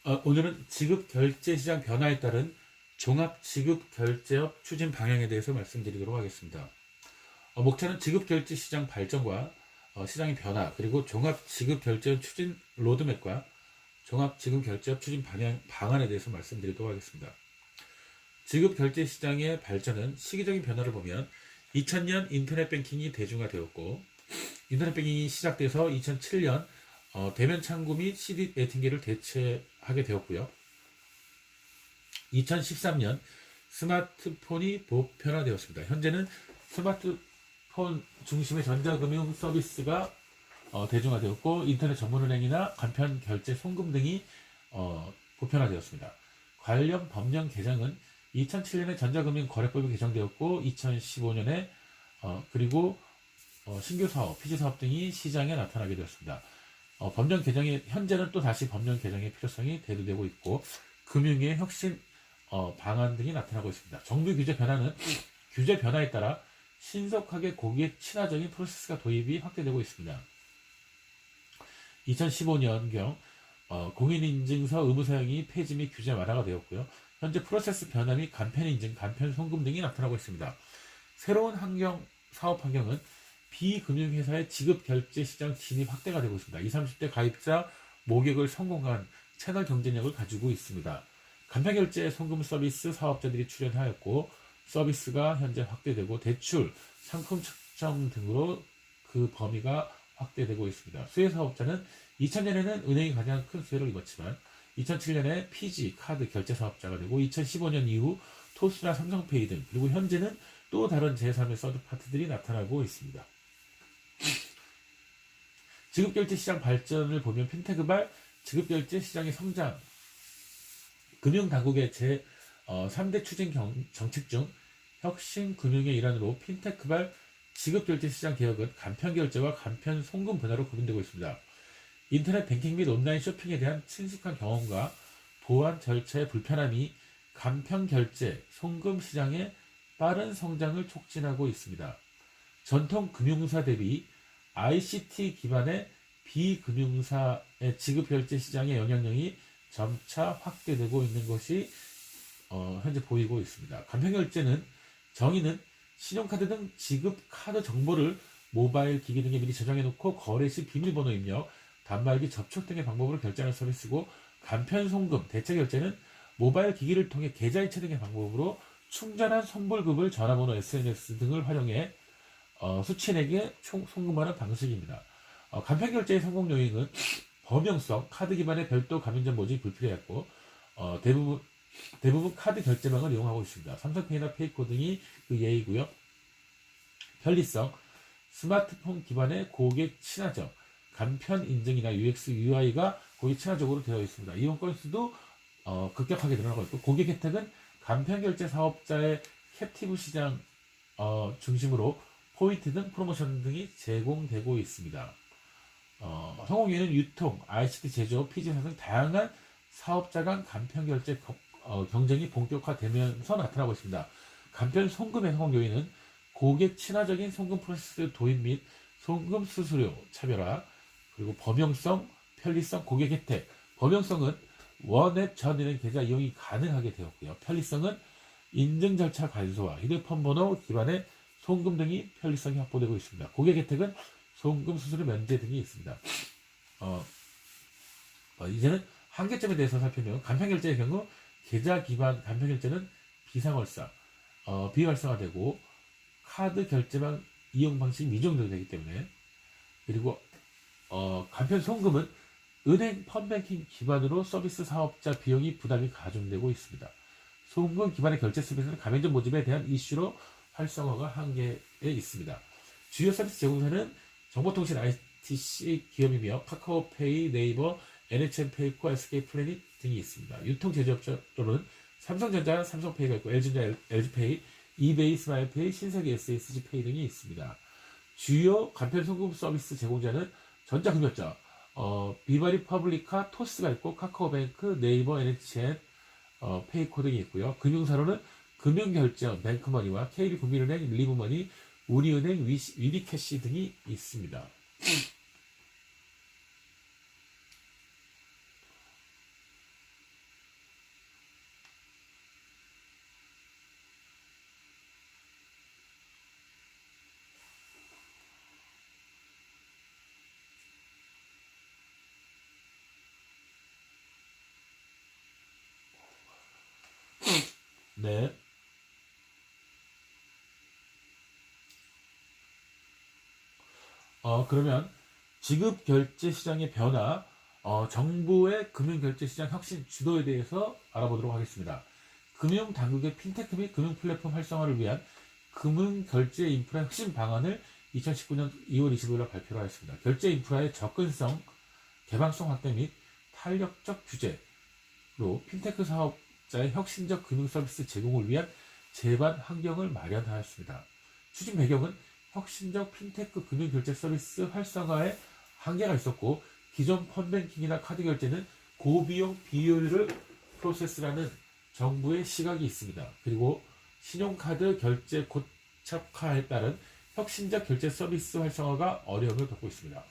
오늘은 지급결제시장 변화에 따른 종합지급결제업 추진 방향에 대해서 말씀드리도록 하겠습니다. 목차는 지급결제시장 발전과 시장의 변화, 그리고 종합지급결제업 추진 로드맵과 종합지급결제업 추진 방안에 대해서 말씀드리도록 하겠습니다. 지급결제시장의 발전은 시기적인 변화를 보면 2000년 인터넷뱅킹이 대중화되었고, 인터넷뱅킹이 시작돼서 2007년 대면 창구 및 CD 매팅기를 대체하게 되었고요. 2013년 스마트폰이 보편화되었습니다. 현재는 스마트폰 중심의 전자금융 서비스가 대중화되었고, 인터넷 전문은행이나 간편결제 송금 등이 보편화되었습니다. 관련 법령 개정은 2007년에 전자금융거래법이 개정되었고, 2015년에 그리고 신규 사업, 피지 사업 등이 시장에 나타나게 되었습니다. 법령 개정이 현재는 또 다시 법령 개정의 필요성이 대두되고 있고, 금융의 혁신 방안 등이 나타나고 있습니다. 정부 규제 변화는 규제 변화에 따라 신속하게 고객 친화적인 프로세스가 도입이 확대되고 있습니다. 2015년경 공인인증서 의무 사용이 폐지 및 규제 완화가 되었고요. 현재 프로세스 변화 및 간편인증, 간편송금 등이 나타나고 있습니다. 새로운 사업 환경은 비금융회사의 지급결제시장 진입 확대가 되고 있습니다. 20, 30대 가입자 모객을 성공한 채널 경쟁력을 가지고 있습니다. 간편결제 송금 서비스 사업자들이 출연하였고, 서비스가 현재 확대되고 대출, 상품 측정 등으로 그 범위가 확대되고 있습니다. 수혜 사업자는 2000년에는 은행이 가장 큰 수혜를 입었지만 2007년에 피지, 카드 결제 사업자가 되고, 2015년 이후 토스나 삼성페이 등, 그리고 현재는 또 다른 제3의 서드파트들이 나타나고 있습니다. 지급결제 시장 발전을 보면 핀테크발 지급결제 시장의 성장, 금융당국의 제3대 추진 정책 중 혁신 금융의 일환으로 핀테크발 지급결제 시장 개혁은 간편결제와 간편송금 분야로 구분되고 있습니다. 인터넷 뱅킹 및 온라인 쇼핑에 대한 친숙한 경험과 보안 절차의 불편함이 간편결제, 송금 시장의 빠른 성장을 촉진하고 있습니다. 전통 금융사 대비 ICT 기반의 비금융사의 지급결제 시장의 영향력이 점차 확대되고 있는 것이 현재 보이고 있습니다. 간편결제는 정의는 신용카드 등 지급카드 정보를 모바일 기기 등에 미리 저장해놓고 거래 시 비밀번호 입력, 단말기 접촉 등의 방법으로 결제하는 서비스고, 간편송금, 대체결제는 모바일 기기를 통해 계좌이체 등의 방법으로 충전한 선불급을 전화번호, SNS 등을 활용해 수취인에게 송금하는 방식입니다. 간편결제의 성공 요인은 범용성, 카드 기반의 별도 가맹점 모집이 불필요했고, 대부분 카드 결제망을 이용하고 있습니다. 삼성페이나 페이코 등이 그 예이고요. 편리성, 스마트폰 기반의 고객 친화적, 간편 인증이나 UX, UI가 고객 친화적으로 되어 있습니다. 이용 건수도 급격하게 늘어나고 있고, 고객 혜택은 간편결제 사업자의 캡티브 시장 중심으로 포인트 등 프로모션 등이 제공되고 있습니다. 성공률은 유통, ICT 제조업, 피지사 등 다양한 사업자 간 간편결제 경쟁이 본격화되면서 나타나고 있습니다. 간편 송금의 성공 요인은 고객 친화적인 송금 프로세스 도입 및 송금 수수료 차별화, 그리고 범용성, 편리성, 고객 혜택. 범용성은 원앱 전은행 계좌 이용이 가능하게 되었고요. 편리성은 인증 절차 간소화, 휴대폰 번호 기반의 송금 등이 편리성이 확보되고 있습니다. 고객 혜택은 송금 수수료 면제 등이 있습니다. 이제는 한계점에 대해서 살펴보면, 간편결제의 경우 계좌 기반 간편결제는 비활성화되고 카드 결제망 이용 방식이 미정되기 때문에, 그리고 간편송금은 은행 펀뱅킹 기반으로 서비스 사업자 비용이 부담이 가중되고 있습니다. 송금 기반의 결제 서비스는 가맹점 모집에 대한 이슈로 활성화가 한계에 있습니다. 주요 서비스 제공사는 정보통신 ITC 기업이며 카카오페이, 네이버, NHN페이코, SK플래닛 등이 있습니다. 유통 제조업자로는 삼성전자, 삼성페이가 있고, LG전자, LG페이, 이베이, 스마일페이, 신세계, SSG페이 등이 있습니다. 주요 간편송금 서비스 제공자는 전자금융업자, 비바리 퍼블리카, 토스가 있고, 카카오뱅크, 네이버, NHN, 페이코 등이 있고요. 금융사로는 금융결제원, 뱅크머니와 KB국민은행, 리브머니, 우리은행, 위리캐시 등이 있습니다. 네. 그러면 지급결제시장의 변화, 정부의 금융결제시장 혁신 주도에 대해서 알아보도록 하겠습니다. 금융당국의 핀테크 및 금융플랫폼 활성화를 위한 금융결제 인프라 혁신 방안을 2019년 2월 25일 발표를 하였습니다. 결제 인프라의 접근성, 개방성 확대 및 탄력적 규제로 핀테크 사업자의 혁신적 금융 서비스 제공을 위한 제반 환경을 마련하였습니다. 추진 배경은 혁신적 핀테크 금융결제 서비스 활성화에 한계가 있었고 기존 펀뱅킹이나 카드 결제는 고비용 비효율 프로세스라는 정부의 시각이 있습니다. 그리고 신용카드 결제 고착화에 따른 혁신적 결제 서비스 활성화가 어려움을 겪고 있습니다.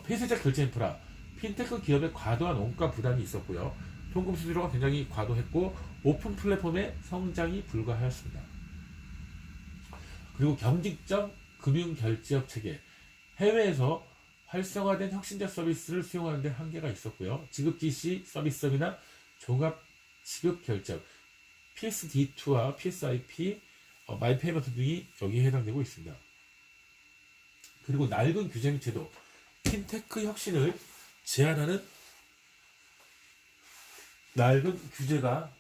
폐쇄적 결제 인프라, 핀테크 기업의 과도한 원가 부담이 있었고요. 송금 수수료가 굉장히 과도했고 오픈 플랫폼의 성장이 불가하였습니다. 그리고 경직적 금융결제업 체계, 해외에서 활성화된 혁신적 서비스를 수용하는 데 한계가 있었고요. 지급지시 서비스업이나 종합지급결제업, PSD2와 PSIP, 마이페이먼트 등이 여기에 해당되고 있습니다. 그리고 낡은 규제 및 제도, 핀테크 혁신을 제한하는 낡은 규제가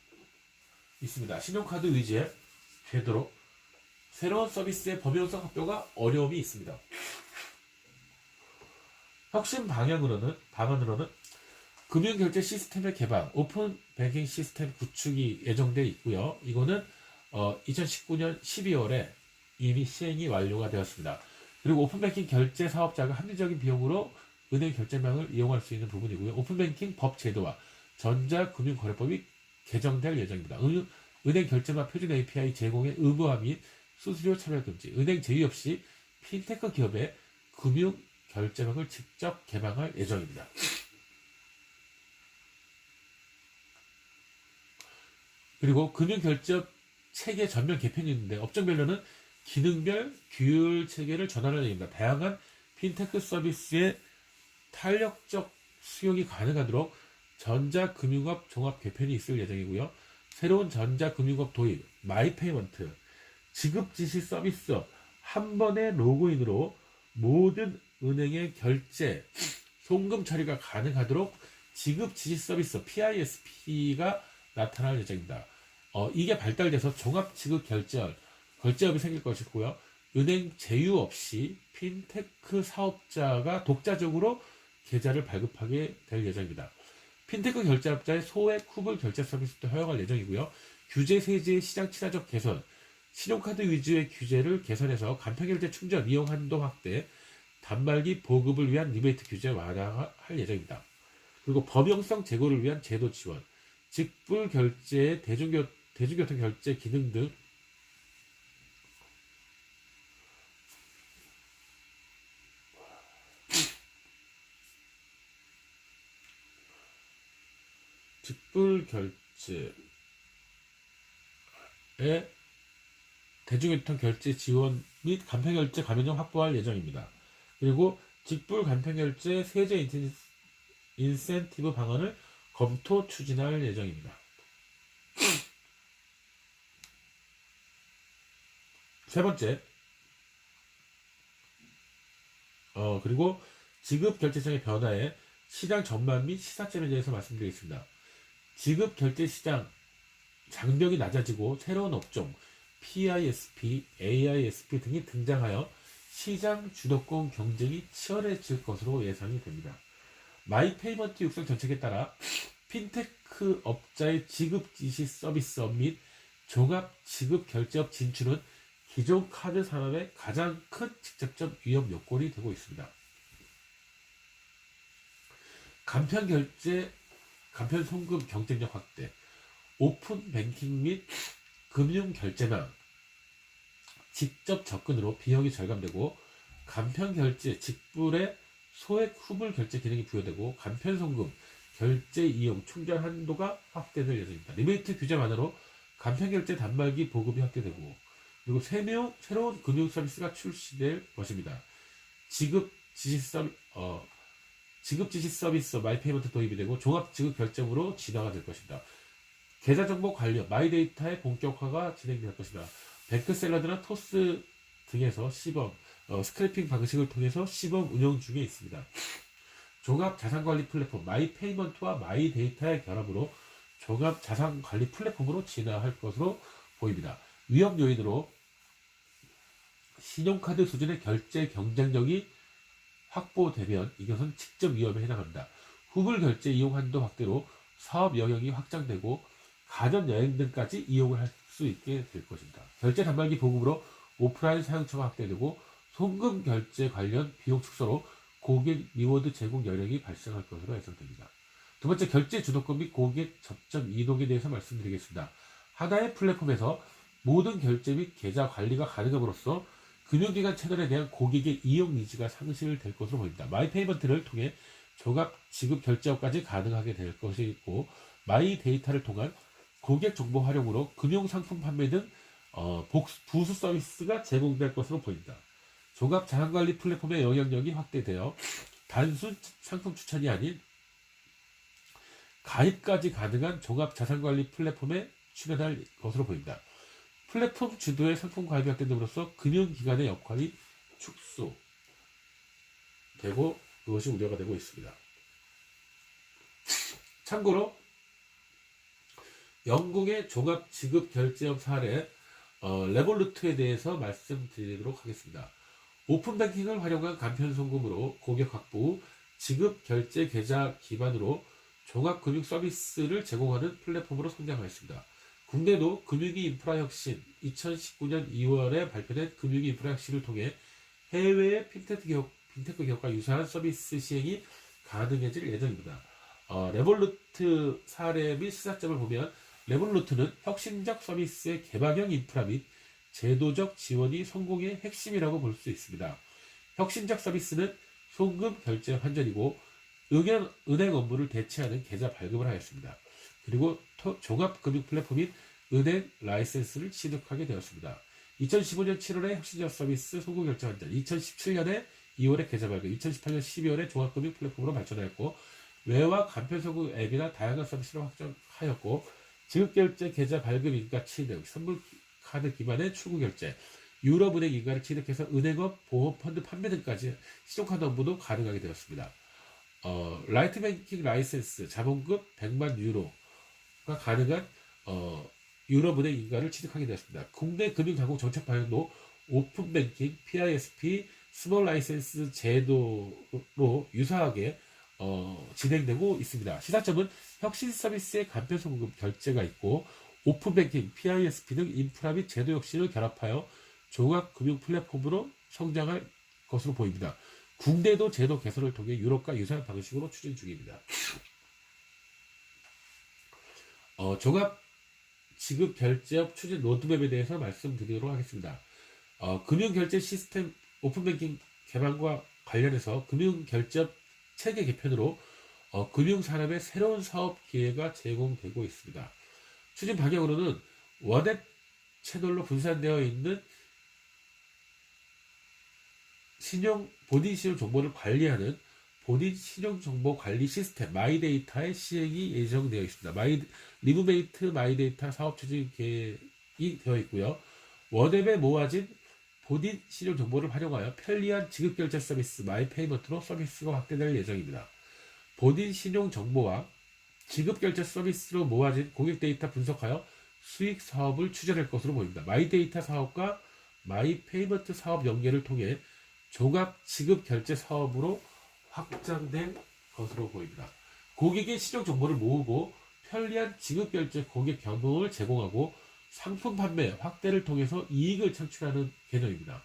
있습니다. 신용카드 위주의 되도록 새로운 서비스의 범용성 확보가 어려움이 있습니다. 혁신 방안으로는 금융결제 시스템의 개방, 오픈 뱅킹 시스템 구축이 예정되어 있고요. 이거는 2019년 12월에 이미 시행이 완료가 되었습니다. 그리고 오픈뱅킹 결제 사업자가 합리적인 비용으로 은행 결제망을 이용할 수 있는 부분이고요. 오픈뱅킹 법 제도와 전자금융거래법이 개정될 예정입니다. 은행 결제망 표준 API 제공의 의무화 및 수수료 차별 금지, 은행 제휴 없이 핀테크 기업의 금융 결제망을 직접 개방할 예정입니다. 그리고 금융결제업 체계 전면 개편이 있는데 업종별로는 기능별 규율 체계를 전환할 예정입니다. 다양한 핀테크 서비스의 탄력적 수용이 가능하도록 전자금융업 종합 개편이 있을 예정이고요. 새로운 전자금융업 도입, 마이페이먼트, 지급지시 서비스업, 한 번의 로그인으로 모든 은행의 결제, 송금 처리가 가능하도록 지급지시 서비스 PISP가 나타날 예정입니다. 이게 발달돼서 종합지급결제업이 생길 것이고요. 은행 제휴 없이 핀테크 사업자가 독자적으로 계좌를 발급하게 될 예정입니다. 핀테크 결제업자의 소액 쿠불 결제 서비스도 허용할 예정이고요. 규제 세제의 시장 친화적 개선, 신용카드 위주의 규제를 개선해서 간편결제 충전 이용 한도 확대, 단말기 보급을 위한 리베이트 규제 완화할 예정입니다. 그리고 범용성 제고를 위한 제도 지원, 직불 결제, 대중교통 결제 기능 등 직불 결제에 대중교통 결제 지원 및 간편결제 가맹점 확보할 예정입니다. 그리고 직불 간편결제 세제 인센티브 방안을 검토 추진할 예정입니다. 세 번째, 그리고 지급결제시장의 변화에 시장 전망 및 시사점에 대해서 말씀드리겠습니다. 지급결제시장 장벽이 낮아지고 새로운 업종, PISP, AISP 등이 등장하여 시장 주도권 경쟁이 치열해질 것으로 예상이 됩니다. 마이페이먼트 육성 정책에 따라 핀테크 업자의 지급지시 서비스업 및 종합지급결제업 진출은 기존 카드 산업의 가장 큰 직접적 위험 요건이 되고 있습니다. 간편결제, 간편송금 경쟁력 확대, 오픈 뱅킹 및 금융결제망, 직접 접근으로 비용이 절감되고 간편결제, 직불의 소액 후불 결제 기능이 부여되고 간편송금, 결제 이용, 충전 한도가 확대될 예정입니다. 리베이트 규제만으로 간편결제 단말기 보급이 확대되고 그리고 새로운 금융 서비스가 출시될 것입니다. 지급지시 서비스 마이페이먼트 도입이 되고 종합지급결제으로 진화가 될 것입니다. 계좌정보 관련 마이데이터의 본격화가 진행될 것이다. 뱅크샐러드나 토스 등에서 시범, 스크래핑 방식을 통해서 시범 운영 중에 있습니다. 종합자산관리 플랫폼 마이페이먼트와 마이데이터의 결합으로 종합자산관리 플랫폼으로 진화할 것으로 보입니다. 위험 요인으로 신용카드 수준의 결제 경쟁력이 확보되면 이것은 직접 위험에 해당합니다. 후불 결제 이용 한도 확대로 사업 영역이 확장되고 가전 여행 등까지 이용을 할 수 있게 될 것입니다. 결제 단말기 보급으로 오프라인 사용처가 확대되고 송금 결제 관련 비용 축소로 고객 리워드 제공 여력이 발생할 것으로 예상됩니다. 두 번째, 결제 주도권 및 고객 접점 이동에 대해서 말씀드리겠습니다. 하나의 플랫폼에서 모든 결제 및 계좌 관리가 가능함으로써 금융기관 채널에 대한 고객의 이용 니즈가 상실될 것으로 보입니다. 마이페이먼트를 통해 종합 지급 결제업까지 가능하게 될 것이고, 마이데이터를 통한 고객 정보 활용으로 금융상품 판매 등 부수 서비스가 제공될 것으로 보입니다. 종합 자산관리 플랫폼의 영향력이 확대되어 단순 상품 추천이 아닌 가입까지 가능한 종합 자산관리 플랫폼에 출연할 것으로 보입니다. 플랫폼 주도의 상품 가입이 확대됨으로써 금융기관의 역할이 축소되고 그것이 우려가 되고 있습니다. 참고로 영국의 종합 지급 결제업 사례 레볼루트에 대해서 말씀드리도록 하겠습니다. 오픈뱅킹을 활용한 간편 송금으로 고객 확보, 지급 결제 계좌 기반으로 종합 금융 서비스를 제공하는 플랫폼으로 성장하였습니다. 국내도 금융위 인프라 혁신 2019년 2월에 발표된 금융위 인프라 혁신을 통해 해외의 핀테크 기업과 유사한 서비스 시행이 가능해질 예정입니다. 레볼루트 사례 및 시사점을 보면 레볼루트는 혁신적 서비스의 개방형 인프라 및 제도적 지원이 성공의 핵심이라고 볼 수 있습니다. 혁신적 서비스는 송금 결제 환전이고 은행 업무를 대체하는 계좌 발급을 하였습니다. 그리고 종합금융 플랫폼인 은행 라이센스를 취득하게 되었습니다. 2015년 7월에 혁신적 서비스 송금 결제 환전, 2017년에 2월에 계좌 발급, 2018년 12월에 종합금융 플랫폼으로 발전하였고, 외화 간편송금 앱이나 다양한 서비스를 확장하였고, 지급결제 계좌 발급 인가 취득, 선물카드 기반의 출구결제, 유럽은행 인가를 취득해서 은행업, 보험펀드 판매 등까지 신용카드 업무도 가능하게 되었습니다. 라이트뱅킹 라이센스, 자본금 100만 유로가 가능한 유럽은행 인가를 취득하게 되었습니다. 국내 금융당국 정책 방향도 오픈뱅킹, PISP, 스몰 라이센스 제도로 유사하게 진행되고 있습니다. 시사점은 혁신 서비스의 간편 송금 결제가 있고, 오픈뱅킹, PISP 등 인프라 및 제도 혁신을 결합하여 종합금융 플랫폼으로 성장할 것으로 보입니다. 국내도 제도 개선을 통해 유럽과 유사한 방식으로 추진 중입니다. 종합 지급 결제업 추진 로드맵에 대해서 말씀드리도록 하겠습니다. 금융결제 시스템 오픈뱅킹 개방과 관련해서 금융결제업 체계 개편으로 금융산업의 새로운 사업 기회가 제공되고 있습니다. 추진 방향으로는 원앱 채널로 분산되어 있는 본인 신용 정보를 관리하는 본인 신용 정보 관리 시스템 마이데이터의 시행이 예정되어 있습니다. 리브메이트 마이데이터 사업 추진 계획이 되어 있고요. 원앱에 모아진 본인 신용 정보를 활용하여 편리한 지급결제 서비스 마이페이먼트로 서비스가 확대될 예정입니다. 본인 신용 정보와 지급결제 서비스로 모아진 고객 데이터 분석하여 수익 사업을 추진할 것으로 보입니다. 마이데이터 사업과 마이페이먼트 사업 연계를 통해 종합 지급결제 사업으로 확장된 것으로 보입니다. 고객의 신용 정보를 모으고 편리한 지급결제 고객 경험을 제공하고 상품 판매 확대를 통해서 이익을 창출하는 개념입니다.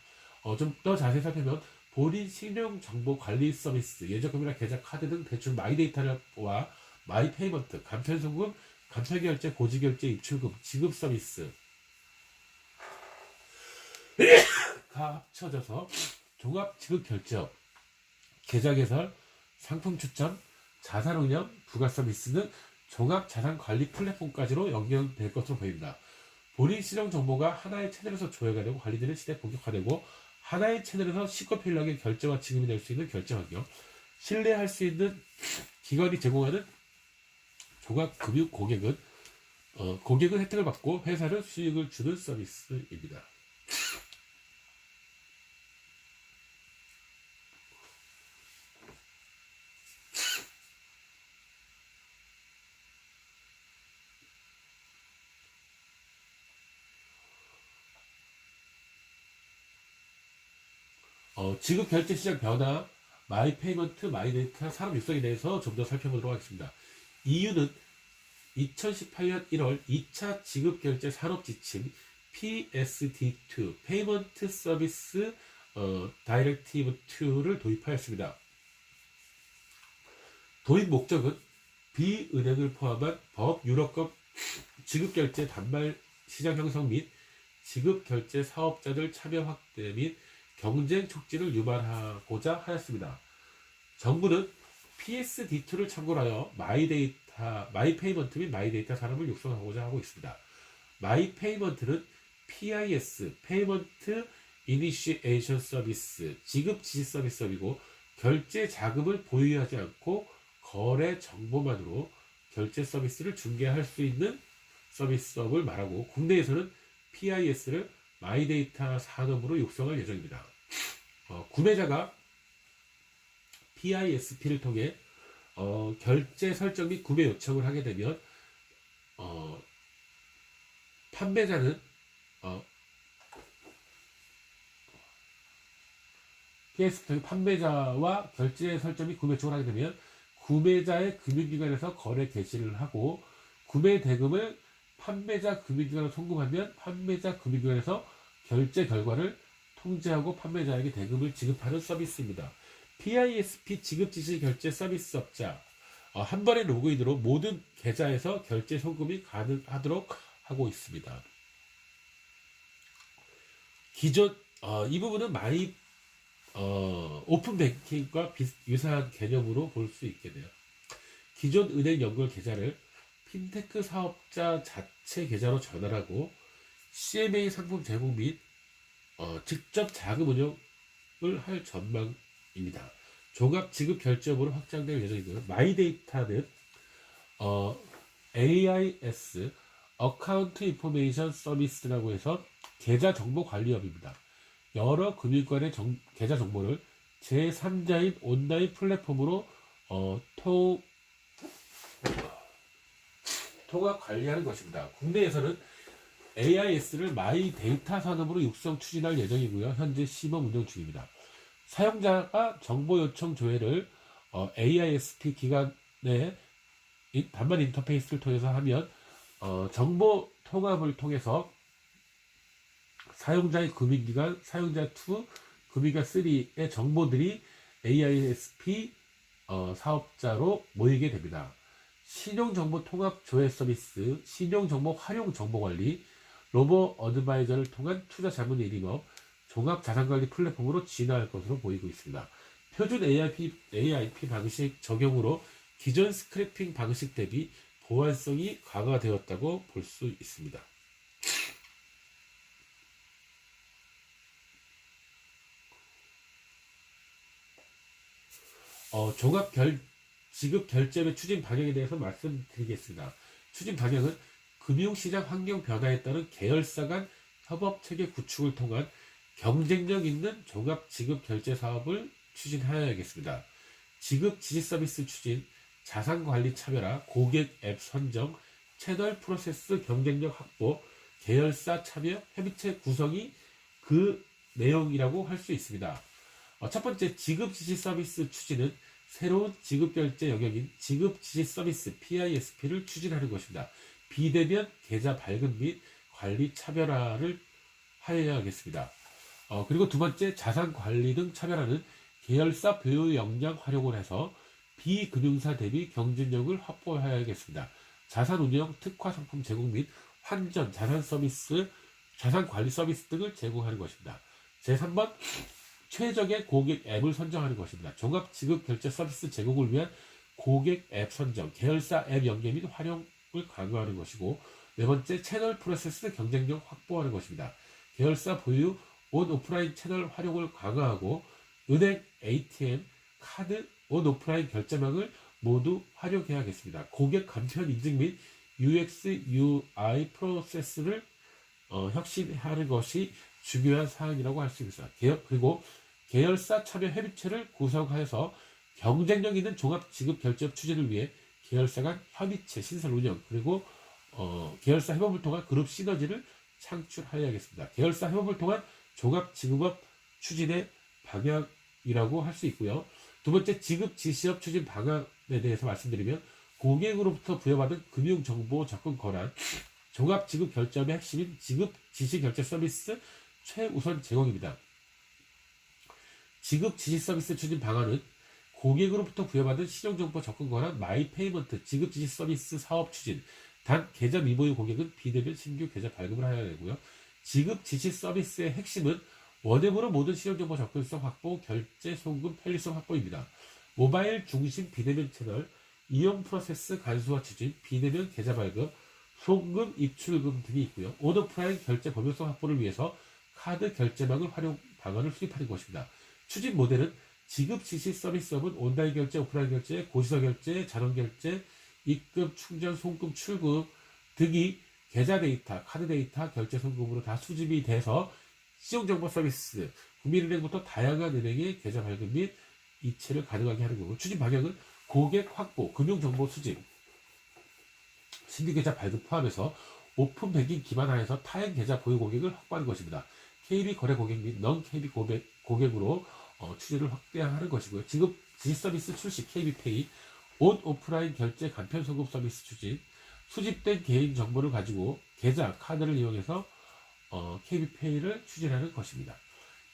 좀 더 자세히 살펴보면 본인 신용 정보 관리 서비스, 예적금이나 계좌 카드 등 대출 마이데이터와 마이페이먼트, 간편송금, 간편결제, 고지결제, 입출금, 지급 서비스가 합쳐져서 종합 지급결제업, 계좌 개설, 상품 추천, 자산 운영, 부가 서비스 등 종합 자산 관리 플랫폼까지로 연결될 것으로 보입니다. 본인 신용 정보가 하나의 채널에서 조회가 되고 관리되는 시대 본격화되고, 하나의 채널에서 쉽고 편리하게 결제와 지급이 될 수 있는 결제 환경, 신뢰할 수 있는 기관이 제공하는 종합금융 고객은 고객은 혜택을 받고 회사는 수익을 주는 서비스입니다. 지급 결제 시장 변화, 마이페이먼트, 마이데이터 산업 육성에 대해서 좀 더 살펴보도록 하겠습니다. 이유는 2018년 1월 2차 지급 결제 산업 지침 PSD2, 페이먼트 서비스 다이렉티브 2를 도입하였습니다. 도입 목적은 비은행을 포함한 법 유럽급 지급결제 단말 시장 형성 및 지급결제 사업자들 참여 확대 및 경쟁 촉진을 유발하고자 하였습니다. 정부는 PSD2를 참고로 하여 마이페이먼트 및 마이데이터 산업을 육성하고자 하고 있습니다. 마이페이먼트는 PIS, 페이먼트 이니시에이션 서비스, 지급 지시 서비스이고 결제 자금을 보유하지 않고 거래 정보만으로 결제 서비스를 중개할 수 있는 서비스업을 말하고, 국내에서는 PIS를 마이데이터 산업으로 육성할 예정입니다. 구매자가 PISP를 통해 결제 설정 및 구매 요청을 하게 되면 판매자는 PIS 판매자와 결제 설정 및 구매 요청을 하게 되면 구매자의 금융기관에서 거래 개시를 하고, 구매 대금을 판매자 금융기관에 송금하면 판매자 금융기관에서 결제 결과를 통지하고 판매자에게 대금을 지급하는 서비스입니다. PISP 지급지시 결제 서비스업자, 한 번의 로그인으로 모든 계좌에서 결제 송금이 가능하도록 하고 있습니다. 기존 이 부분은 오픈 뱅킹과 유사한 개념으로 볼 수 있겠네요. 기존 은행 연결 계좌를 핀테크 사업자 자체 계좌로 전환하고 CMA 상품 제공 및 직접 자금 운영을 할 전망입니다. 종합 지급 결제업으로 확장될 예정이고요. 마이데이터는 AIS 어카운트 인포메이션 서비스라고 해서 계좌 정보 관리업입니다. 여러 금융권의 계좌 정보를 제3자인 온라인 플랫폼으로 통합 관리하는 것입니다. 국내에서는 AIS를 마이데이터 산업으로 육성 추진할 예정이고요. 현재 시범 운영 중입니다. 사용자가 정보 요청 조회를 AISP 기관의 단말 인터페이스를 통해서 하면 정보 통합을 통해서 사용자의 금융기관, 사용자 2, 금융기관 3의 정보들이 AISP 사업자로 모이게 됩니다. 신용정보 통합 조회 서비스, 신용정보 활용 정보관리, 로보 어드바이저를 통한 투자 자문 일임업, 종합자산관리 플랫폼으로 진화할 것으로 보이고 있습니다. 표준 AIP 방식 적용으로 기존 스크래핑 방식 대비 보안성이 강화되었다고 볼 수 있습니다. 지급 결제의 추진 방향에 대해서 말씀드리겠습니다. 추진 방향은 금융시장 환경 변화에 따른 계열사 간 협업체계 구축을 통한 경쟁력 있는 종합 지급 결제 사업을 추진하여야겠습니다. 지급 지시 서비스 추진, 자산관리 차별화, 고객 앱 선정, 채널 프로세스 경쟁력 확보, 계열사 참여, 협의체 구성이 그 내용이라고 할 수 있습니다. 첫 번째, 지급 지시 서비스 추진은 새로운 지급 결제 영역인 지급 지시 서비스 PISP를 추진하는 것입니다. 비대면 계좌 발급 및 관리 차별화를 하여야겠습니다. 그리고 두 번째, 자산 관리 등 차별화는 계열사 보유 역량 활용을 해서 비금융사 대비 경쟁력을 확보해야겠습니다. 자산 운영, 특화 상품 제공 및 환전, 자산 관리 서비스 등을 제공하는 것입니다. 제3번, 최적의 고객 앱을 선정하는 것입니다. 종합 지급 결제 서비스 제공을 위한 고객 앱 선정, 계열사 앱 연계 및 활용을 강화하는 것이고, 네 번째, 채널 프로세스 경쟁력 확보하는 것입니다. 계열사 보유 온 오프라인 채널 활용을 강화하고 은행, ATM, 카드, 온 오프라인 결제망을 모두 활용해야겠습니다. 고객 간편 인증 및 UX, UI 프로세스를 혁신하는 것이 중요한 사항이라고 할 수 있습니다. 그리고 계열사 참여 협의체를 구성하여서 경쟁력 있는 종합지급결제업 추진을 위해 계열사 간 협의체 신설 운영 그리고 계열사 협업을 통한 그룹 시너지를 창출하여야겠습니다. 계열사 협업을 통한 종합지급업 추진의 방향이라고 할 수 있고요. 두 번째, 지급 지시업 추진 방안에 대해서 말씀드리면 고객으로부터 부여받은 금융정보 접근 권한, 종합지급결제업의 핵심인 지급 지시결제 서비스 최우선 제공입니다. 지급 지시 서비스 추진 방안은 고객으로부터 부여받은 신용정보 접근 권한 마이페이먼트 지급 지시 서비스 사업 추진, 단 계좌 미보유 고객은 비대면 신규 계좌 발급을 하여야 되고요. 지급 지시 서비스의 핵심은 원앱으로 모든 신용정보 접근성 확보, 결제 송금 편리성 확보입니다. 모바일 중심 비대면 채널, 이용 프로세스 간소화 추진, 비대면 계좌 발급, 송금, 입출금 등이 있고요. 온오프라인 결제 범용성 확보를 위해서 카드 결제망을 활용 방안을 수립하는 것입니다. 추진 모델은 지급 지시 서비스업은 온라인 결제, 오프라인 결제, 고지서 결제, 자동 결제, 입금, 충전, 송금, 출금 등이 계좌 데이터, 카드 데이터, 결제 송금으로 다 수집이 돼서 신용정보 서비스, 국민은행부터 다양한 은행의 계좌 발급 및 이체를 가능하게 하는 거고, 추진 방향은 고객 확보, 금융정보 수집, 신규 계좌 발급 포함해서 오픈 뱅킹 기반 하에서 타행 계좌 보유 고객을 확보하는 것입니다. KB 거래 고객 및 넌 KB 고객으로 추진을 확대하는 것이고요. 지급 지시 서비스 출시 KB페이, 온 오프라인 결제 간편 송금 서비스 추진, 수집된 개인 정보를 가지고 계좌, 카드를 이용해서 KB페이를 추진하는 것입니다.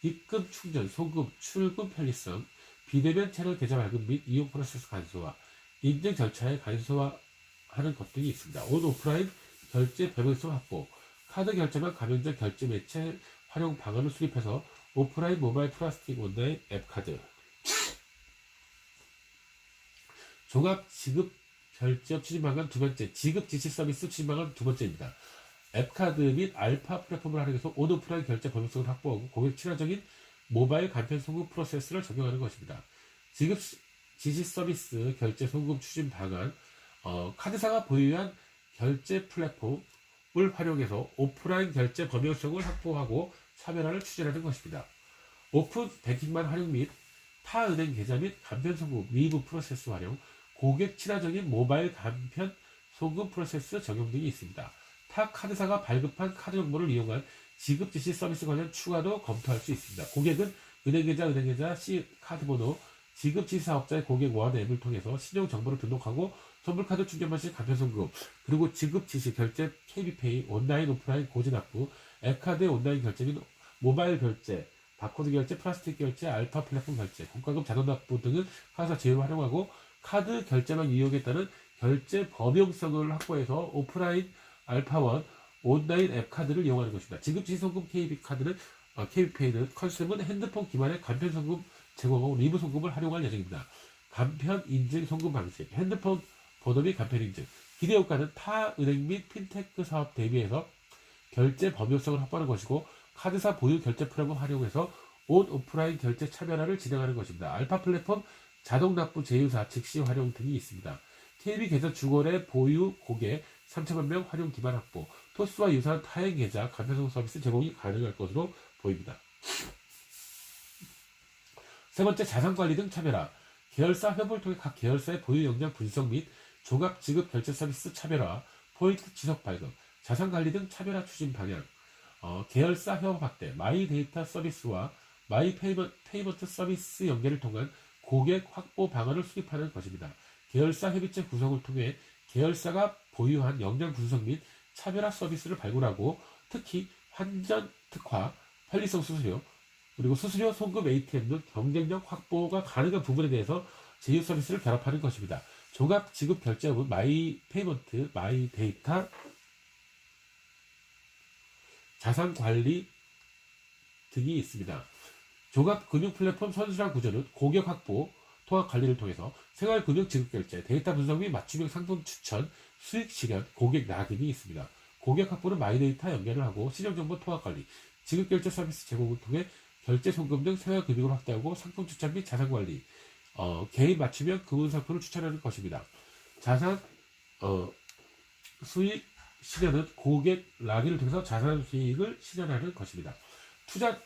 입금, 충전, 송금, 출금 편리성, 비대면 채널 계좌 발급 및 이용 프로세스 간소화, 인증 절차의 간소화하는 것 등이 있습니다. 온 오프라인 결제 변경성 확보, 카드 결제만 가맹점 결제 매체 활용 방안을 수립해서 오프라인 모바일 플라스틱 온라인 앱카드, 종합 지급 결제업 추진 방안 두 번째, 지급 지시 서비스 추진 방안 두 번째입니다. 앱카드 및 알파 플랫폼을 활용해서 온 오프라인 결제 범용성을 확보하고 고객 친화적인 모바일 간편 송금 프로세스를 적용하는 것입니다. 지급 지시 서비스 결제 송금 추진 방안, 카드사가 보유한 결제 플랫폼을 활용해서 오프라인 결제 범용성을 확보하고 차별화를 추진하는 것입니다. 오픈 뱅킹만 활용 및 타 은행 계좌 및 간편 송금 위브 프로세스 활용, 고객 친화적인 모바일 간편 송금 프로세스 적용 등이 있습니다. 타 카드사가 발급한 카드 정보를 이용한 지급 지시 서비스 관련 추가도 검토할 수 있습니다. 고객은 은행계좌, C 카드번호, 지급 지시 사업자의 고객 원 앱을 통해서 신용 정보를 등록하고 선불카드 충전만 시 간편 송금, 그리고 지급 지시 결제 KB페이, 온라인 오프라인 고지 납부, 앱카드 온라인 결제 및 모바일 결제, 바코드 결제, 플라스틱 결제, 알파 플랫폼 결제, 공과금 자동 납부 등은 카드사 제휴를 활용하고 카드 결제만 이용에 따른 결제 범용성을 확보해서 오프라인 알파원 온라인 앱 카드를 이용하는 것입니다. 지급지시 송금 KB페이는 컨셉은 핸드폰 기반의 간편 송금 제공하고 리브 송금을 활용할 예정입니다. 간편 인증 송금 방식, 핸드폰 번호 및 간편 인증, 기대 효과는 타 은행 및 핀테크 사업 대비해서 결제 범용성을 확보하는 것이고, 카드사 보유 결제 프로그램을 활용해서 온 오프라인 결제 차별화를 진행하는 것입니다. 알파 플랫폼 자동 납부 제휴사 즉시 활용 등이 있습니다. KB 계좌 주거래 보유 고객 3천만 명 활용 기반 확보, 토스와 유사한 타행 계좌 간편송 서비스 제공이 가능할 것으로 보입니다. 세 번째, 자산관리 등 차별화. 계열사 협업을 통해 각 계열사의 보유 역량 분석 및 종합 지급 결제 서비스 차별화, 포인트 지속 발급, 자산관리 등 차별화 추진 방향, 계열사 협업 확대, 마이 데이터 서비스와 마이 페이먼트 서비스 연계를 통한 고객 확보 방안을 수립하는 것입니다. 계열사 협의체 구성을 통해 계열사가 보유한 역량 분석 및 차별화 서비스를 발굴하고, 특히 환전 특화, 편리성 수수료, 그리고 수수료 송금 ATM 등 경쟁력 확보가 가능한 부분에 대해서 제휴 서비스를 결합하는 것입니다. 종합 지급 결제업은 마이 페이먼트, 마이 데이터, 자산 관리 등이 있습니다. 종합 금융 플랫폼 선순환 구조는 고객 확보, 통합 관리를 통해서 생활금융 지급결제, 데이터 분석 및 맞춤형 상품 추천, 수익 실현, 고객 낙인이 있습니다. 고객 확보는 마이데이터 연결을 하고 신용정보 통합 관리, 지급결제 서비스 제공을 통해 결제 송금 등 생활금융을 확대하고 상품 추천 및 자산 관리, 개인 맞춤형 금융 상품을 추천하는 것입니다. 수익 실현은 고객 락인을 통해서 자산 수익을 실현하는 것입니다. 투자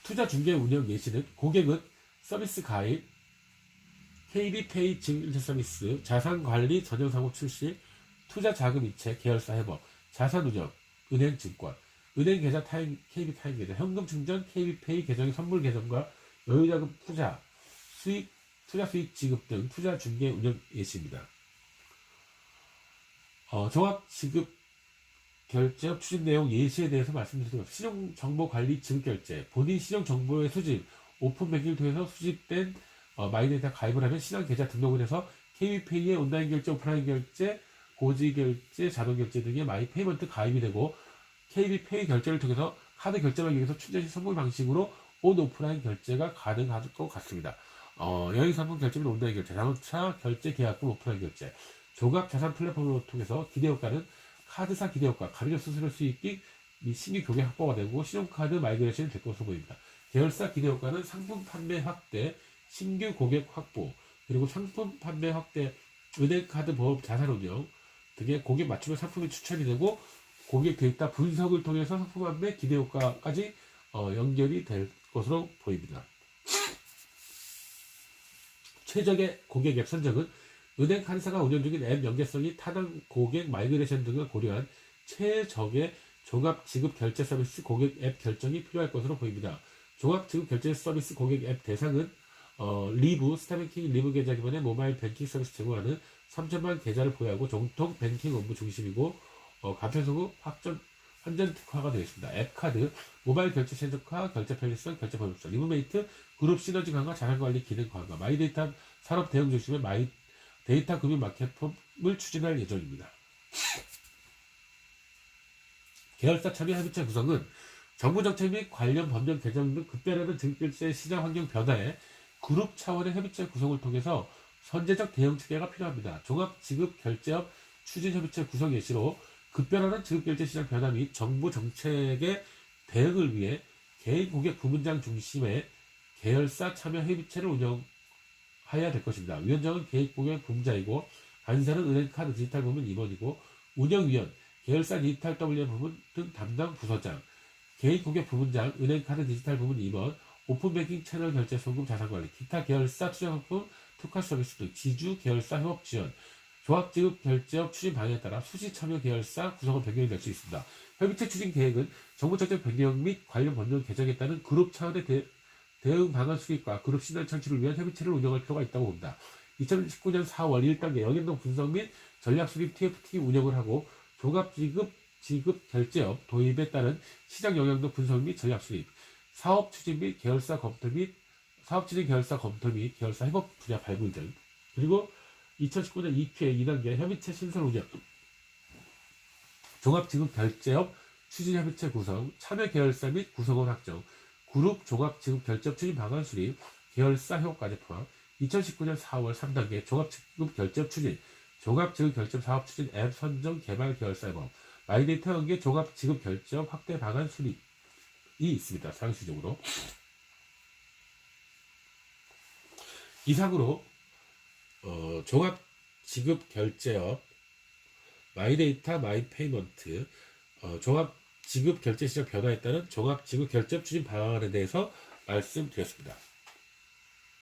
투자 중개 운영 예시는 고객은 서비스 가입, KB페이 증자 서비스, 자산 관리 전용 사무 출시, 투자 자금 이체, 계열사 회복, 자산 운영, 은행 증권, 은행 계좌 타임, KB 타임 계좌, 현금 충전, KB페이 계정의 선물 계정과 여유자금 투자, 투자 수익 지급 등 투자 중개 운영 예시입니다. 종합 지급 결제업 추진 내용 예시에 대해서 말씀드리겠습니다. 신용정보관리 지급결제, 본인 신용정보의 수집, 오픈뱅킹을 통해서 수집된 마이데이터 가입을 하면 신한계좌 등록을 해서 KB페이의 온라인 결제, 오프라인 결제, 고지결제, 자동결제 등의 마이페이먼트 가입이 되고 KB페이 결제를 통해서 카드 결제만 이용해서 충전시 선물 방식으로 온 오프라인 결제가 가능할 것 같습니다. 여행상품 결제 및 온라인 결제, 자동차 결제 계약금 오프라인 결제, 종합자산 플랫폼을 통해서 기대효과는 카드사 기대효과, 가맹점 수수료 수익이 및 신규 고객 확보가 되고 신용카드 마이그레이션이 될 것으로 보입니다. 계열사 기대효과는 상품 판매 확대, 신규 고객 확보, 그리고 상품 판매 확대, 은행카드 보험 자산 운영 등의 고객 맞춤형 상품이 추천이 되고 고객 데이터 분석을 통해서 상품 판매 기대효과까지 연결이 될 것으로 보입니다. 최적의 고객 앱 선정은 은행 카드사가 운영 중인 앱 연계성이 타당 고객 마이그레이션 등을 고려한 최적의 종합 지급 결제 서비스 고객 앱 결정이 필요할 것으로 보입니다. 종합 지급 결제 서비스 고객 앱 대상은 리브, 스타뱅킹 리브 계좌 기반의 모바일 뱅킹 서비스 제공하는 3천만 계좌를 보유하고 정통 뱅킹 업무 중심이고 간편소급 환전 특화가 되어 있습니다. 앱카드, 모바일 결제 최적화, 결제 편리성, 결제 범용성, 리브메이트, 그룹 시너지 강화, 자산관리 기능 강화, 마이데이터 산업 대응 중심의 데이터 금융 마켓폼을 추진할 예정입니다. 계열사 참여 협의체 구성은 정부 정책 및 관련 법령 개정 등 급변하는 지급결제 시장 환경 변화에 그룹 차원의 협의체 구성을 통해서 선제적 대응 체계가 필요합니다. 종합지급결제업 추진협의체 구성 예시로 급변하는 지급결제 시장 변화 및 정부 정책의 대응을 위해 개인 고객 부문장 중심의 계열사 참여 협의체를 운영해야 될 것입니다. 위원장은 개인 고객 부문장이고 간사는 은행카드 디지털 부문 임원이고 운영위원, 계열사 디지털 WM 부문 등 담당 부서장, 개인 고객 부문장, 은행카드 디지털 부문 임원, 오픈뱅킹 채널 결제 송금 자산관리, 기타 계열사 투자상품 특화 서비스 등 지주 계열사 협업 지원, 종합지급 결제업 추진 방향에 따라 수시 참여 계열사 구성은 변경이 될 수 있습니다. 협의체 추진 계획은 정부 정책 변경 및 관련 법령 개정에 따른 그룹 차원의 대응 방안 수립과 그룹 신뢰 창출을 위한 협의체를 운영할 필요가 있다고 봅니다. 2019년 4월 1단계 영역동 분석 및 전략 수립 TFT 운영을 하고 종합지급 결제업 도입에 따른 시장 영역동 분석 및 전략 수립, 사업 추진 및 계열사 검토 및 계열사 협업 분야 발굴 등, 그리고 2019년 2회 2단계 협의체 신설 운영, 종합지급결제업 추진협의체 구성, 참여 계열사 및 구성원 확정, 그룹 종합지급결제업 추진 방안 수립, 계열사 협업까지 포함, 2019년 4월 3단계 종합지급결제업 추진, 종합지급결제업 사업 추진 앱 선정 개발 계열사 협업, 마이데이터 연계 종합지급결제업 확대 방안 수립이 있습니다. 상시적으로. 이상으로 종합지급결제업, 마이데이터, 마이페이먼트, 종합지급결제 시장 변화에 따른 종합지급결제업 추진 방안에 대해서 말씀드렸습니다.